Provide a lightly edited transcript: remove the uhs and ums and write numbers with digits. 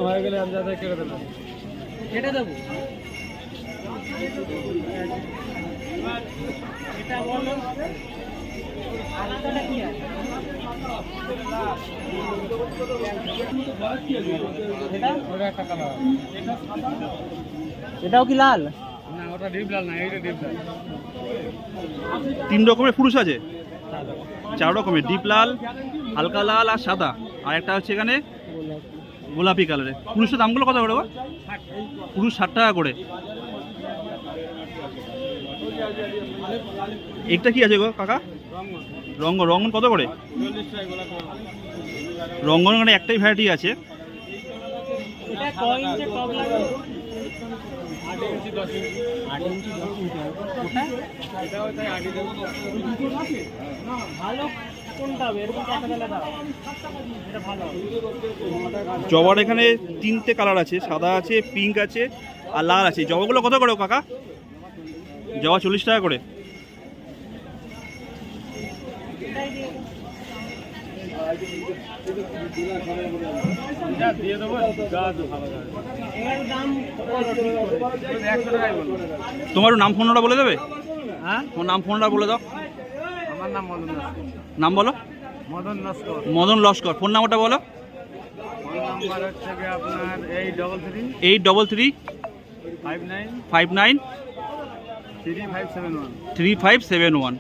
হয়ে গেলে আমি যাতে কেটে দেবো, কেটে দেবো। এটা বলো আলাদাটা কি আছে? এটাও কি লাল? না ওটা ডিপ লাল না, এইটা ডিপ লাল। 3 রকমের পুরুষ আছে, 4 রকমের, ডিপ লাল, হালকা লাল আর সাদা, আর একটা হচ্ছে এখানে গোলাপি কালারের। পুরুষের দামগুলো কত করে? পুরুষ 60 টাকা করে। একটা কি আছে গো কাকা? রঙ্গন। রঙ্গন কত করে? রঙ্গন মানে একটাই ভ্যারাইটি আছে। এটা কয় ইঞ্চি টপ লাগে? 8 ইঞ্চি 10 ইঞ্চি। 8 ইঞ্চি 10 ইঞ্চি। ওটা এটাও তাই 8 ইঞ্চি। ভালো কোনটা হবে? এরকম কাটা গেলে দাও, এটা ভালো হবে। জবার এখানে 3টে কালার আছে, সাদা আছে, পিঙ্ক আছে আর লাল আছে। জবাগুলো কত করে কাকা? জবা 40 টাকা করে। দিয়ে দেবো, গাছ ভালো গাছ। এর দাম 100 টাকাই বলবো। তোমার নাম ফোন নাম্বার বলে দেবে? হ্যাঁ, তোমার নাম ফোন নাম্বার বলে দাও। আমার নাম মদন নস্কর। নাম বলো। মদন নস্কর। মদন লস্কর। ফোন নাম্বারটা বলো। ফোন নাম্বার হচ্ছে কি আপনার 833 833 59 59 3571। 3571।